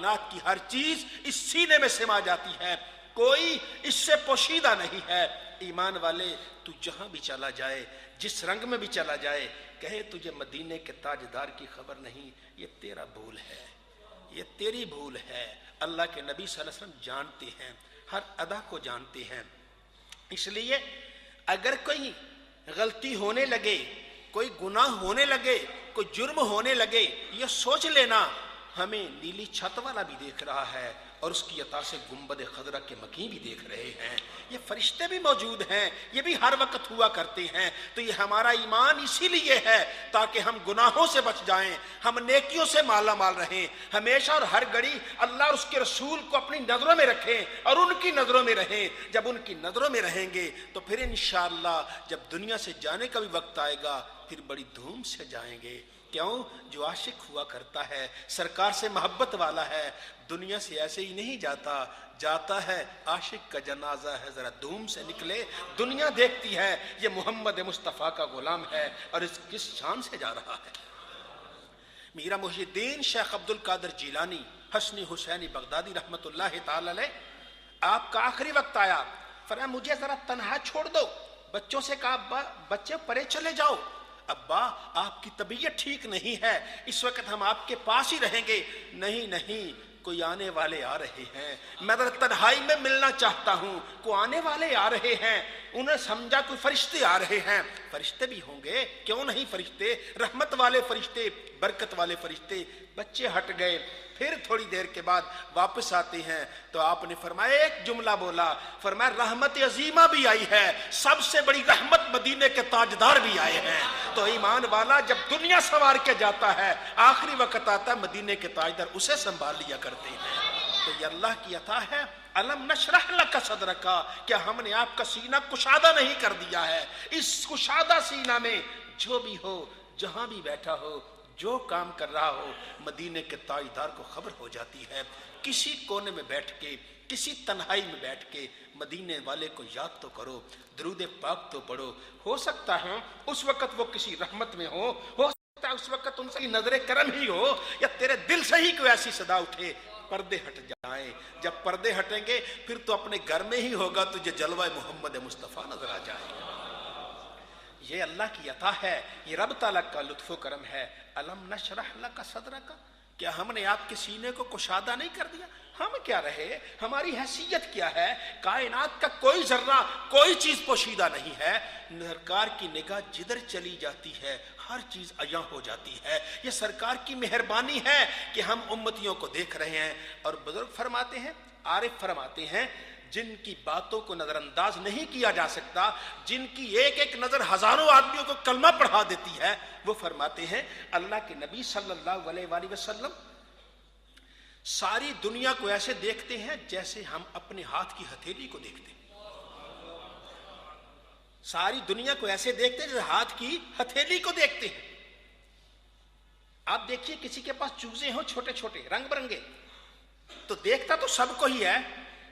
کائنات کی ہر چیز اس سینے میں سما جاتی ہے، کوئی اس سے پوشیدہ نہیں ہے۔ ایمان والے، تو جہاں بھی چلا جائے، جس رنگ میں بھی چلا جائے، کہے تجھے مدینے کے تاجدار کی خبر نہیں، یہ تیرا بھول ہے، یہ تیری بھول ہے۔ اللہ کے نبی صلی اللہ علیہ وسلم جانتے ہیں، ہر ادا کو جانتے ہیں۔ اس لیے اگر کوئی غلطی ہونے لگے، کوئی گناہ ہونے لگے، کوئی جرم ہونے لگے، یہ سوچ لینا ہمیں نیلی چھت والا بھی دیکھ رہا ہے اور اس کی عطا سے گنبد خضرا کے مکین بھی دیکھ رہے ہیں، یہ فرشتے بھی موجود ہیں، یہ بھی ہر وقت ہوا کرتے ہیں۔ تو یہ ہمارا ایمان اسی لیے ہے تاکہ ہم گناہوں سے بچ جائیں، ہم نیکیوں سے مالا مال رہیں، ہمیشہ اور ہر گھڑی اللہ اور اس کے رسول کو اپنی نظروں میں رکھیں اور ان کی نظروں میں رہیں۔ جب ان کی نظروں میں رہیں گے تو پھر انشاءاللہ جب دنیا سے جانے کا بھی وقت آئے گا پھر بڑی دھوم سے جائیں گے۔ کیوں؟ جو عاشق ہوا کرتا ہے، سرکار سے محبت والا ہے، دنیا سے ایسے ہی نہیں جاتا، جاتا ہے عاشق کا جنازہ ہے، ذرا دھوم سے نکلے، دنیا دیکھتی ہے یہ محمد مصطفیٰ کا غلام ہے اور اس کس شان سے جا رہا ہے۔ میرا محی الدین شیخ عبد القادر جیلانی حسنی حسینی بغدادی رحمت اللہ تعالی علیہ، آپ کا آخری وقت آیا، فرمایا مجھے ذرا تنہا چھوڑ دو، بچوں سے کہا ابا بچے پرے چلے جاؤ، ابا آپ کی طبیعت ٹھیک نہیں ہے، اس وقت ہم آپ کے پاس ہی رہیں گے۔ نہیں نہیں، کوئی آنے والے آ رہے ہیں، میں ذرا تنہائی میں ملنا چاہتا ہوں، کوئی آنے والے آ رہے ہیں۔ انہیں سمجھا کوئی فرشتے آ رہے ہیں، فرشتے بھی ہوں گے، کیوں نہیں فرشتے، رحمت والے فرشتے، برکت والے فرشتے۔ بچے ہٹ گئے، پھر تھوڑی دیر کے بعد واپس آتے ہیں تو آپ نے فرمایا ایک جملہ بولا، فرمایا رحمت عظیمہ بھی آئی ہے، سب سے بڑی رحمت مدینے کے تاجدار بھی آئے ہیں۔ تو ایمان والا جب دنیا سنوار کے جاتا ہے، آخری وقت آتا ہے مدینے کے تاجدار اسے سنبھال لیا کرتے ہیں۔ تو یہ اللہ کی عطا ہے۔ الم نشرح لک صدرک، کیا ہم نے آپ کا سینہ کشادہ نہیں کر دیا ہے؟ اس کشادہ سینہ میں جو بھی ہو، جہاں بھی بیٹھا ہو، جو کام کر رہا ہو، مدینے کے تاجدار کو خبر ہو جاتی ہے۔ کسی کونے میں بیٹھ کے، کسی تنہائی میں بیٹھ کے مدینے والے کو یاد تو کرو، درود پاک تو پڑھو۔ ہو سکتا ہے اس وقت وہ کسی رحمت میں ہو سکتا ہے اس وقت ان کی نظر کرم ہی ہو، یا تیرے دل سے ہی کوئی ایسی صدا اٹھے، پردے ہٹ جائیں۔ جب پردے ہٹیں گے پھر تو اپنے گھر میں ہی ہوگا، تجھے جلوہ محمد مصطفیٰ نظر آ جائے گا۔ یہ اللہ کی عطا ہے، یہ رب تعالیٰ کا لطف و کرم ہے۔ الم نشرح لک صدرک، کیا ہم نے آپ کے سینے کو کشادہ نہیں کر دیا؟ ہم کیا رہے، ہماری حیثیت کیا ہے؟ کائنات کا کوئی ذرہ، کوئی چیز پوشیدہ نہیں ہے۔ سرکار کی نگاہ جدھر چلی جاتی ہے ہر چیز عیاں ہو جاتی ہے۔ یہ سرکار کی مہربانی ہے کہ ہم امتیوں کو دیکھ رہے ہیں۔ اور بزرگ فرماتے ہیں، عارف فرماتے ہیں، جن کی باتوں کو نظر انداز نہیں کیا جا سکتا، جن کی ایک ایک نظر ہزاروں آدمیوں کو کلمہ پڑھا دیتی ہے، وہ فرماتے ہیں اللہ کے نبی صلی اللہ علیہ وآلہ وسلم ساری دنیا کو ایسے دیکھتے ہیں جیسے ہم اپنے ہاتھ کی ہتھیلی کو دیکھتے ہیں۔ ساری دنیا کو ایسے دیکھتے ہیں جیسے ہاتھ کی ہتھیلی کو دیکھتے ہیں۔ آپ دیکھیے کسی کے پاس چوزے ہوں چھوٹے چھوٹے رنگ برنگے، تو دیکھتا تو سب کو ہی ہے،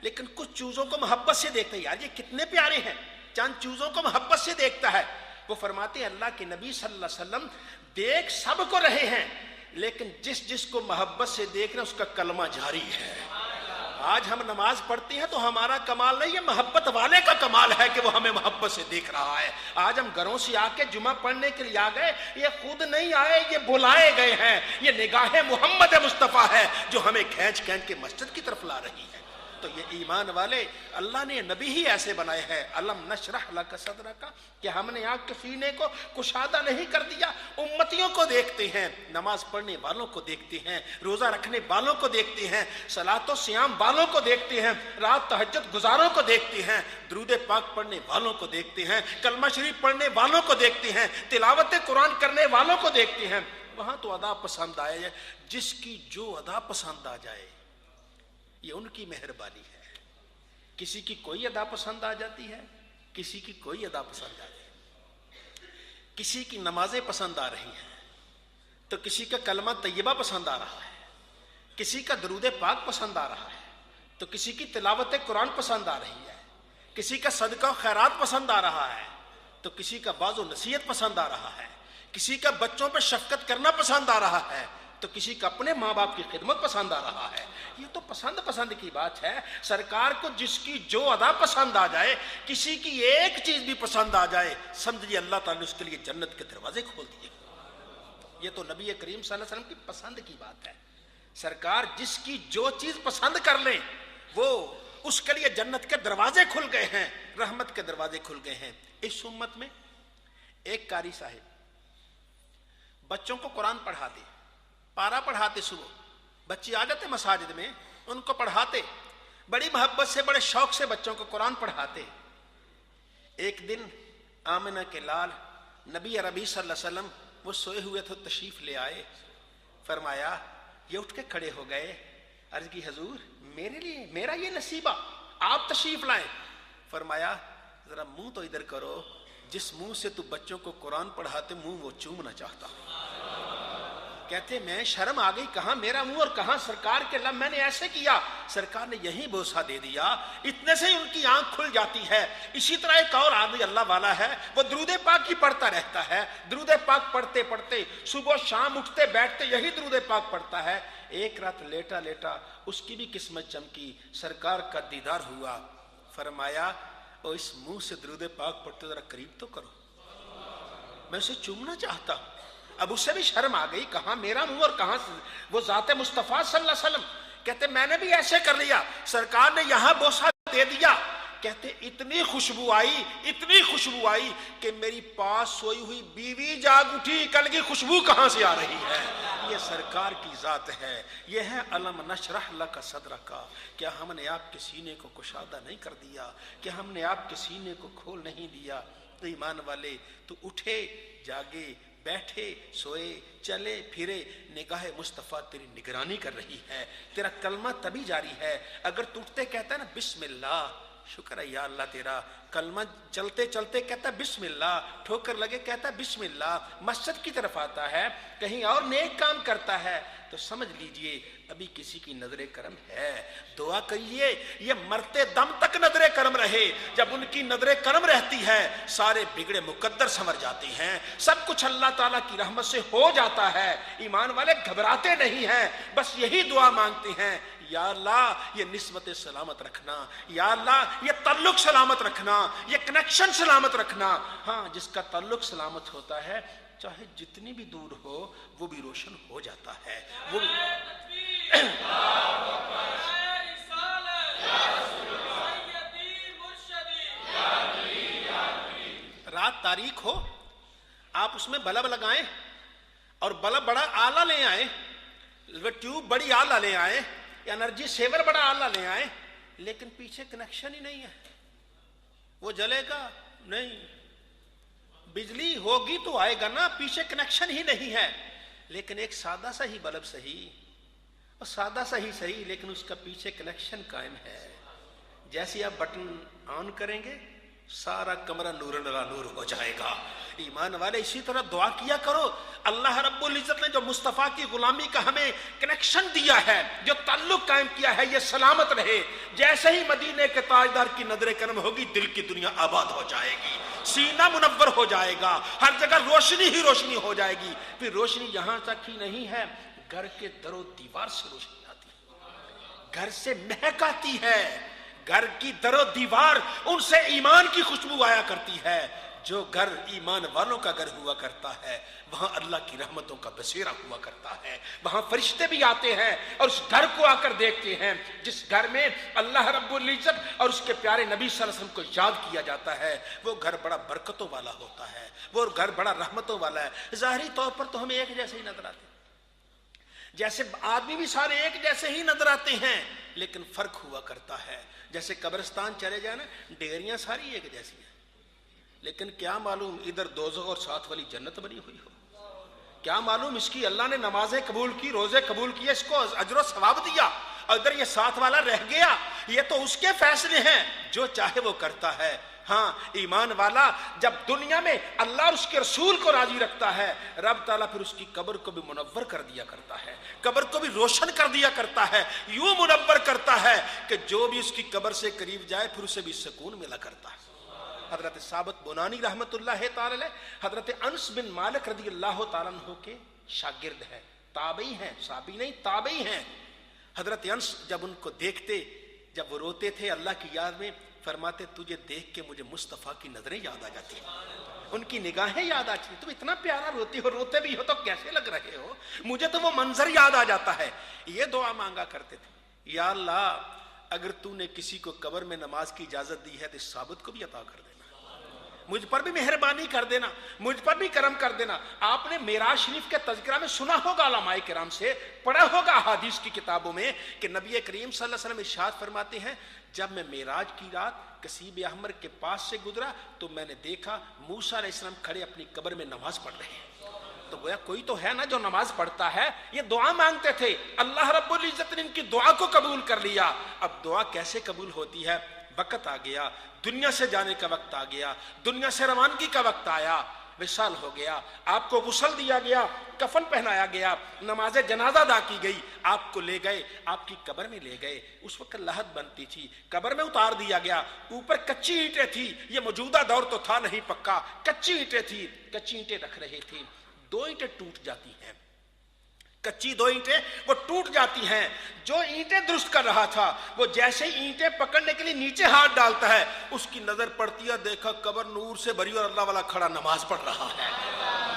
لیکن کچھ چوزوں کو محبت سے دیکھتا ہے، یار یہ کتنے پیارے ہیں، چند چوزوں کو محبت سے دیکھتا ہے۔ وہ فرماتے ہیں اللہ کے نبی صلی اللہ علیہ وسلم دیکھ سب کو رہے ہیں، لیکن جس جس کو محبت سے دیکھ رہے ہیں اس کا کلمہ جاری ہے۔ آج ہم نماز پڑھتے ہیں تو ہمارا کمال نہیں، یہ محبت والے کا کمال ہے کہ وہ ہمیں محبت سے دیکھ رہا ہے۔ آج ہم گھروں سے آ کے جمعہ پڑھنے کے لیے آ گئے، یہ خود نہیں آئے، یہ بلائے گئے ہیں۔ یہ نگاہ محمد مصطفیٰ ہے جو ہمیں کھینچ کھینچ کے مسجد کی طرف لا رہی ہے۔ تو یہ ایمان والے، اللہ نے نبی ہی ایسے بنائے ہیں۔ الم نشرح لک صدرک، کہ ہم نے آپ کے سینے کو کشادہ نہیں کر دیا۔ امتیوں کو دیکھتے ہیں، نماز پڑھنے والوں کو دیکھتے ہیں، روزہ رکھنے والوں کو دیکھتے ہیں، صلاۃ و صیام والوں کو دیکھتے ہیں، رات تہجد گزاروں کو دیکھتے ہیں، درود پاک پڑھنے والوں کو دیکھتے ہیں، کلمہ شریف پڑھنے والوں کو دیکھتے ہیں، تلاوت قرآن کرنے والوں کو دیکھتے ہیں۔ وہاں تو ادا پسند آئے، جس کی جو ادا پسند آ جائے یہ ان کی مہربانی ہے۔ کسی کی کوئی ادا پسند آ جاتی ہے، کسی کی کوئی ادا پسند آ جاتی ہے، کسی کی نمازیں پسند آ رہی ہیں تو کسی کا کلمہ طیبہ پسند آ رہا ہے، کسی کا درود پاک پسند آ رہا ہے تو کسی کی تلاوت قرآن پسند آ رہی ہے، کسی کا صدقہ و خیرات پسند آ رہا ہے تو کسی کا واعظ و نصیحت پسند آ رہا ہے، کسی کا بچوں پہ شفقت کرنا پسند آ رہا ہے تو کسی کا اپنے ماں باپ کی خدمت پسند آ رہا ہے۔ یہ تو پسند پسند کی بات ہے. سرکار کو جس کی جو ادا پسند آ جائے, کسی کی ایک چیز بھی پسند آ جائے, سمجھیے اللہ تعالیٰ نے اس کے لیے جنت کے دروازے کھول دیے. یہ تو نبی کریم صلی اللہ علیہ وسلم کی پسند کی بات ہے. سرکار جس کی جو چیز پسند کر لیں وہ اس کے لیے جنت کے دروازے کھل گئے ہیں, رحمت کے دروازے کھل گئے ہیں. اس امت میں ایک قاری صاحب بچوں کو قرآن پڑھاتے, پارا پڑھاتے, صبح بچے آ جاتے مساجد میں, ان کو پڑھاتے, بڑی محبت سے بڑے شوق سے بچوں کو قرآن پڑھاتے. ایک دن آمنہ کے لال نبی عربی صلی اللہ علیہ وسلم وہ سوئے ہوئے تھے, تشریف لے آئے. فرمایا, یہ اٹھ کے کھڑے ہو گئے, عرض کی حضور میرے لیے میرا یہ نصیبہ, آپ تشریف لائیں. فرمایا ذرا منہ تو ادھر کرو, جس منہ سے تو بچوں کو قرآن پڑھاتے منہ وہ چومنا چاہتا ہوں. کہتے میں شرم آ گئی, کہاں میرا منہ اور کہاں سرکار کے لب, میں نے ایسے کیا, سرکار نے یہی بوسہ دے دیا, اتنے سے ان کی آنکھ کھل جاتی ہے. اسی طرح ایک اور آدمی اللہ والا ہے, وہ درود پاک ہی پڑھتا رہتا ہے, درود پاک پڑھتے پڑھتے صبح شام اٹھتے بیٹھتے یہی درود پاک پڑھتا ہے. ایک رات لیٹا لیٹا اس کی بھی قسمت چمکی, سرکار کا دیدار ہوا. فرمایا او اس منہ سے درود پاک پڑھتے ذرا قریب تو کرو, میں اسے چومنا چاہتا ہوں. اب اسے بھی شرم آ گئی, کہاں میرا منہ اور کہاں وہ ذات مصطفیٰ صلی اللہ علیہ وسلم. کہتے میں نے بھی ایسے کر لیا, سرکار نے یہاں بوسہ دے دیا. کہتے اتنی خوشبو آئی کہ میری پاس سوئی ہوئی بیوی جاگ اٹھی, کل کی خوشبو کہاں سے آ رہی ہے. یہ سرکار کی ذات ہے, یہ ہے علم نشرح لک صدرک. کیا ہم نے آپ کے سینے کو کشادہ نہیں کر دیا, کیا ہم نے آپ کے سینے کو کھول نہیں دیا. تو ایمان والے, تو اٹھے جاگے بیٹھے سوئے چلے پھرے, نگاہ مصطفیٰ تیری نگرانی کر رہی ہے, تیرا کلمہ تبھی جاری ہے. اگر ٹوٹتے کہتا ہے نا بسم اللہ, شکر ہے یا اللہ تیرا, کلمہ چلتے چلتے کہتا ہے بسم اللہ, ٹھوکر لگے کہتا ہے بسم اللہ, مسجد کی طرف آتا ہے, کہیں اور نیک کام کرتا ہے, تو سمجھ لیجئے ابھی کسی کی نظر کرم ہے. دعا کریے یہ مرتے دم تک نظر کرم رہے. جب ان کی نظر کرم رہتی ہے سارے بگڑے مقدر سنور جاتے ہیں, سب کچھ اللہ تعالیٰ کی رحمت سے ہو جاتا ہے. ایمان والے گھبراتے نہیں ہیں, بس یہی دعا مانگتے ہیں, یا اللہ یہ نسبت سلامت رکھنا, یا اللہ یہ تعلق سلامت رکھنا, یہ کنیکشن سلامت رکھنا. ہاں جس کا تعلق سلامت ہوتا ہے چاہے جتنی بھی دور ہو وہ بھی روشن ہو جاتا ہے. وہ رات تاریک ہو, آپ اس میں بلب لگائیں اور بلب بڑا آلہ لے آئیں, ٹیوب بڑی آلہ لے آئیں, انرجی سیور بڑا آلہ لے آئیں, لیکن پیچھے کنیکشن ہی نہیں ہے, وہ جلے گا نہیں. بجلی ہوگی تو آئے گا نا, پیچھے کنیکشن ہی نہیں ہے. لیکن ایک سادہ سا ہی بلب صحیح, اور سادہ سا ہی صحیح, لیکن اس کا پیچھے کنیکشن قائم ہے. جیسے آپ بٹن آن کریں گے سارا کمرہ نور نور ہو جائے گا. ایمان والے اسی طرح دعا کیا کرو. اللہ رب العزت نے جو مصطفیٰ کی غلامی کا ہمیں کنیکشن دیا ہے, جو تعلق قائم کیا ہے, یہ سلامت رہے. جیسے ہی مدینے کے تاجدار کی نظر کرم ہوگی دل کی دنیا آباد ہو جائے گی, سینہ منور ہو جائے گا, ہر جگہ روشنی ہی روشنی ہو جائے گی. پھر روشنی یہاں تک ہی نہیں ہے, گھر کے در و دیوار سے روشنی آتی ہے, گھر سے مہک آتی ہے. گھر کی در و دیوار ان سے ایمان کی خوشبو آیا کرتی ہے. جو گھر ایمان والوں کا گھر ہوا کرتا ہے وہاں اللہ کی رحمتوں کا بسیرا ہوا کرتا ہے, وہاں فرشتے بھی آتے ہیں اور اس گھر کو آ کر دیکھتے ہیں. جس گھر میں اللہ رب العزت اور اس کے پیارے نبی صلی اللہ علیہ وسلم کو یاد کیا جاتا ہے وہ گھر بڑا برکتوں والا ہوتا ہے, وہ گھر بڑا رحمتوں والا ہے. ظاہری طور پر تو ہمیں ایک جیسے ہی نظر آتے ہیں, جیسے آدمی بھی سارے ایک جیسے ہی نظر آتے ہیں, لیکن فرق ہوا کرتا ہے. جیسے قبرستان چلے جائیں نا, ڈیریاں ساری ایک جیسی ہیں, لیکن کیا معلوم ادھر دوزخ اور ساتھ والی جنت بنی ہوئی ہو. کیا معلوم اس کی اللہ نے نمازیں قبول کی, روزے قبول کیے, اس کو اجر و ثواب دیا, اور ادھر یہ ساتھ والا رہ گیا. یہ تو اس کے فیصلے ہیں, جو چاہے وہ کرتا ہے. ہاں ایمان والا جب دنیا میں اللہ اور اس کے رسول کو راضی رکھتا ہے, رب تعالیٰ پھر اس کی قبر کو بھی منور کر دیا کرتا ہے, قبر کو بھی روشن کر دیا کرتا ہے. یوں منور کرتا ہے کہ جو بھی اس کی قبر سے قریب جائے پھر اسے بھی سکون ملا کرتا ہے. حضرت ثابت بنانی رحمت اللہ تعالی علیہ, حضرت انس بن مالک رضی اللہ تعالیٰ عنہ کے شاگرد ہیں, تابعی ہیں, صحابی نہیں تابعی ہیں. حضرت انس جب ان کو دیکھتے، جب وہ روتے تھے اللہ کی یاد میں، فرماتے تجھے دیکھ کے مجھے مصطفیٰ کی نظریں یاد آ جاتی ہیں، ان کی نگاہیں یاد آتی ہیں، تم اتنا پیارا روتی ہو، روتے بھی ہو تو کیسے لگ رہے ہو، مجھے تو وہ منظر یاد آ جاتا ہے۔ یہ دعا مانگا کرتے تھے، یا اللہ اگر تو نے کسی کو قبر میں نماز کی اجازت دی ہے تو اس ثابت کو بھی عطا کر دینا، مجھ پر بھی مہربانی کر دینا، مجھ پر بھی کرم کر دینا۔ آپ نے معراج شریف کے تذکرہ میں سنا ہوگا، علماء کرام سے پڑھا ہوگا احادیث کی کتابوں میں، کہ نبی کریم صلی اللہ علیہ وسلم ارشاد فرماتے ہیں جب میں معراج کی رات کثیب احمر کے پاس سے گزرا تو میں نے دیکھا موسیٰ علیہ السلام کھڑے اپنی قبر میں نماز پڑھ رہے ہیں۔ تو گویا کوئی تو ہے نا جو نماز پڑھتا ہے۔ یہ دعا مانگتے تھے، اللہ رب العزت نے ان کی دعا کو قبول کر لیا۔ اب دعا کیسے قبول ہوتی ہے؟ وقت آ گیا، دنیا سے جانے کا وقت آ گیا، دنیا سے روانگی کا وقت آیا، وصال ہو گیا، آپ کو غسل دیا گیا، کفن پہنایا گیا، نماز جنازہ ادا کی گئی، آپ کو لے گئے، آپ کی قبر میں لے گئے۔ اس وقت لحد بنتی تھی، قبر میں اتار دیا گیا، اوپر کچی اینٹیں تھی، یہ موجودہ دور تو تھا نہیں پکا، کچی اینٹیں تھی، کچی اینٹیں رکھ رہے تھے، 2 اینٹیں ٹوٹ جاتی ہیں، کچی 2 اینٹیں وہ ٹوٹ جاتی ہیں۔ جو اینٹیں درست کر رہا تھا وہ جیسے اینٹیں پکڑنے کے لیے نیچے ہاتھ ڈالتا ہے، اس کی نظر پڑتی ہے، دیکھا قبر نور سے بھری اور اللہ والا کھڑا نماز پڑھ رہا ہے۔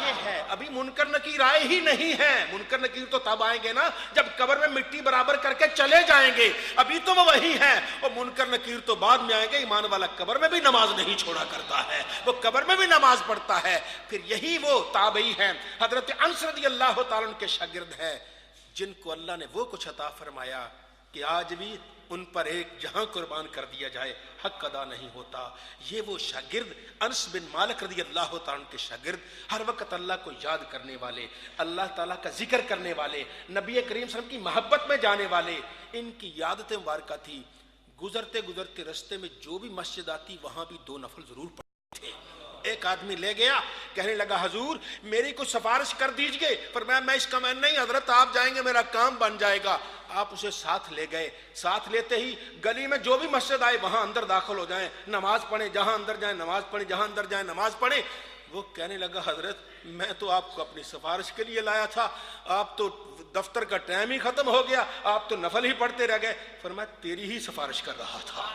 یہ ہے، ابھی منکر نکیر آئے ہی نہیں ہیں۔ منکر نکیر تو تب آئیں گے نا جب قبر میں مٹی برابر کر کے چلے جائیں گے، ابھی تو وہ وہی ہیں۔ اور منکر نکیر تو بعد میں آئیں گے۔ ایمان والا قبر میں بھی نماز نہیں چھوڑا کرتا ہے، وہ قبر میں بھی نماز پڑھتا ہے۔ پھر یہی وہ تابعی ہیں، حضرت انس رضی اللہ تعالیٰ عنہ کے شاگرد ہیں، جن کو اللہ نے وہ کچھ عطا فرمایا کہ آج بھی ان پر ایک جہاں قربان کر دیا جائے حق ادا نہیں ہوتا۔ یہ وہ شاگرد انس بن مالک رضی اللہ تعالیٰ عنہ کے شاگرد، ہر وقت اللہ کو یاد کرنے والے، اللہ تعالیٰ کا ذکر کرنے والے، نبی کریم صلی اللہ علیہ وسلم کی محبت میں جانے والے، ان کی عادت مبارکہ تھی گزرتے گزرتے رستے میں جو بھی مسجد آتی وہاں بھی 2 نفل ضرور پڑھتے تھے۔ ایک آدمی لے گیا، کہنے لگا حضور میری کوئی سفارش کر دیجئے، فرمایا میں اس کا میں نہیں حضرت آپ جائیں گے میرا کام بن جائے گا۔ آپ اسے ساتھ لے گئے، ساتھ لیتے ہی گلی میں جو بھی مسجد آئے وہاں اندر داخل ہو جائیں، نماز پڑھیں، جہاں اندر جائیں نماز پڑھیں، جہاں اندر جائیں نماز پڑھیں۔ وہ کہنے لگا حضرت میں تو آپ کو اپنی سفارش کے لیے لایا تھا، آپ تو دفتر کا ٹائم ہی ختم ہو گیا، آپ تو نفل ہی پڑھتے رہ گئے۔ فرمایا تیری ہی سفارش کر رہا تھا،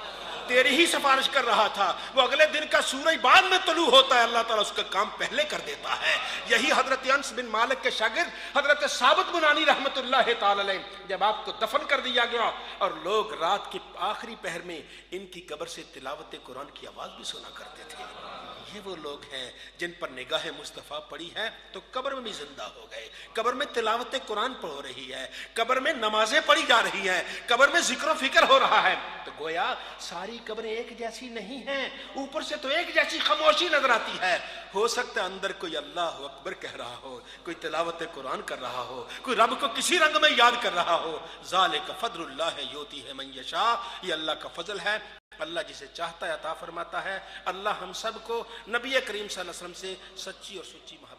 تیری ہی سفارش کر رہا تھا۔ وہ اگلے دن کا سورج بعد میں طلوع ہوتا ہے، اللہ تعالیٰ اس کا کام پہلے کر دیتا ہے۔ یہی حضرت انس بن مالک کے شاگرد حضرت ثابت بنانی رحمت اللہ تعالی علیہ، جب آپ کو دفن کر دیا گیا اور لوگ رات کے آخری پہر میں ان کی قبر سے تلاوت قرآن کی آواز بھی سنا کرتے تھے۔ یہ وہ لوگ ہیں جن پر نگاہ مصطفیٰ پڑی ہے تو قبر میں بھی زندہ ہو گئے، قبر میں تلاوت قرآن ہو رہی ہے، قبر میں نمازیں پڑھی جا رہی ہیں، قبر میں ذکر و فکر ہو رہا ہے۔ تو گویا ساری قبریں ایک جیسی نہیں ہیں، اوپر سے تو ایک جیسی خاموشی نظر آتی ہے، ہو سکتا ہے اندر کوئی اللہ اکبر کہہ رہا ہو، کوئی تلاوت قرآن کر رہا ہو، کوئی رب کو کسی رنگ میں یاد کر رہا ہو۔ ذالک فضل اللہ یؤتی ہے من یشاء، یہ اللہ کا فضل ہے، اللہ جسے چاہتا ہے عطا فرماتا ہے۔ اللہ ہم سب کو نبی کریم صلی اللہ علیہ وسلم سے سچی اور سچی محبت